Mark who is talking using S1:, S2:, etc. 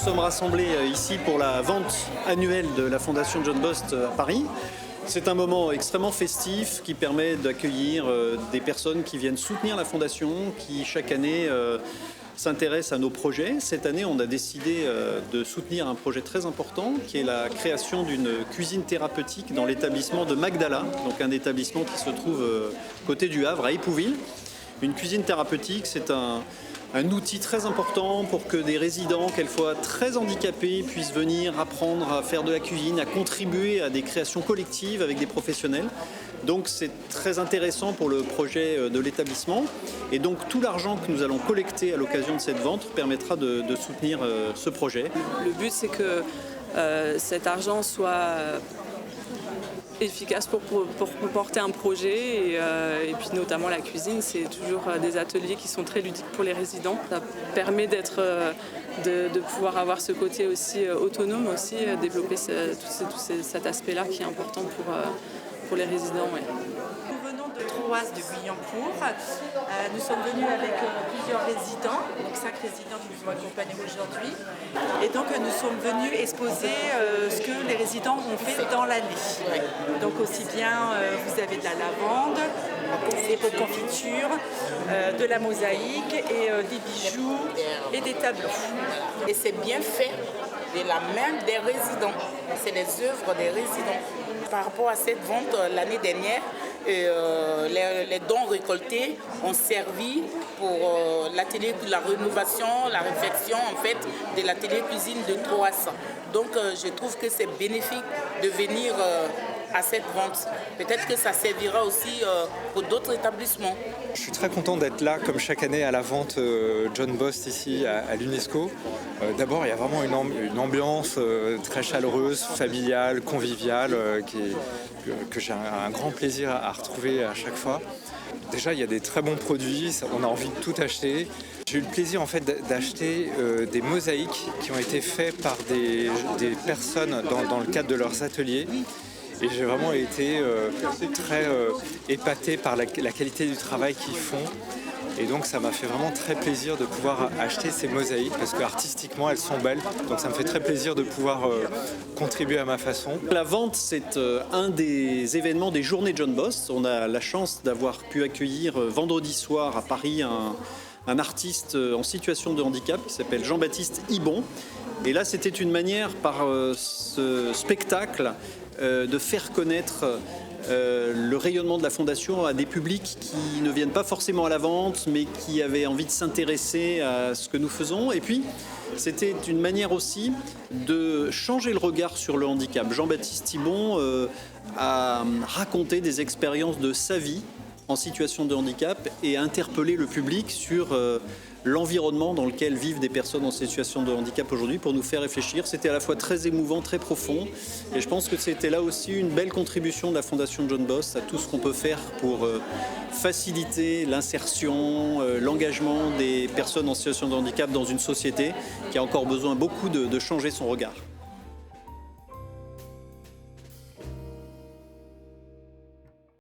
S1: sommes rassemblés ici pour la vente annuelle de la Fondation John Bost à Paris. C'est un moment extrêmement festif qui permet d'accueillir des personnes qui viennent soutenir la Fondation, qui chaque année s'intéressent à nos projets. Cette année, on a décidé de soutenir un projet très important qui est la création d'une cuisine thérapeutique dans l'établissement de Magdala, donc un établissement qui se trouve côté du Havre, à Épouville. Une cuisine thérapeutique, c'est un outil très important pour que des résidents, quelquefois très handicapés, puissent venir apprendre à faire de la cuisine, à contribuer à des créations collectives avec des professionnels. Donc c'est très intéressant pour le projet de l'établissement. Et donc tout l'argent que nous allons collecter à l'occasion de cette vente permettra de soutenir ce projet.
S2: Le but, c'est que cet argent soit efficace pour porter un projet et puis notamment la cuisine, c'est toujours des ateliers qui sont très ludiques pour les résidents. Ça permet de pouvoir avoir ce côté aussi autonome, aussi développer tout cet aspect-là qui est important pour les résidents. Ouais.
S3: Nous venons de Troyes de Guyancourt. Nous sommes venus avec plusieurs résidents, donc 5 résidents qui nous ont accompagnés aujourd'hui. Et donc nous sommes venus exposer ce que les résidents ont fait dans l'année. Donc aussi bien vous avez de la lavande, des pots de confiture, de la mosaïque et des bijoux et des tableaux.
S4: Et c'est bien fait de la main des résidents. C'est les œuvres des résidents. Par rapport à cette vente l'année dernière, les dons récoltés ont servi pour l'atelier de la rénovation, la réfection en fait de l'atelier cuisine de Troyes. Donc je trouve que c'est bénéfique de venir à cette vente. Peut-être que ça servira aussi pour d'autres établissements.
S5: Je suis très content d'être là, comme chaque année, à la vente John Bost ici à l'UNESCO. D'abord, il y a vraiment une ambiance très chaleureuse, familiale, conviviale, que j'ai un grand plaisir à retrouver à chaque fois. Déjà, il y a des très bons produits, on a envie de tout acheter. J'ai eu le plaisir en fait d'acheter des mosaïques qui ont été faits par des personnes dans le cadre de leurs ateliers. Et j'ai vraiment été très épaté par la qualité du travail qu'ils font. Et donc ça m'a fait vraiment très plaisir de pouvoir acheter ces mosaïques parce qu'artistiquement elles sont belles. Donc ça me fait très plaisir de pouvoir contribuer à ma façon.
S1: La vente, c'est un des événements des journées John Bost. On a la chance d'avoir pu accueillir vendredi soir à Paris un artiste en situation de handicap qui s'appelle Jean-Baptiste Ibon. Et là, c'était une manière par ce spectacle de faire connaître le rayonnement de la Fondation à des publics qui ne viennent pas forcément à la vente, mais qui avaient envie de s'intéresser à ce que nous faisons. Et puis, c'était une manière aussi de changer le regard sur le handicap. Jean-Baptiste Ibon a raconté des expériences de sa vie en situation de handicap et a interpellé le public sur l'environnement dans lequel vivent des personnes en situation de handicap aujourd'hui pour nous faire réfléchir. C'était à la fois très émouvant, très profond et je pense que c'était là aussi une belle contribution de la Fondation John Bost à tout ce qu'on peut faire pour faciliter l'insertion, l'engagement des personnes en situation de handicap dans une société qui a encore besoin beaucoup de changer son regard.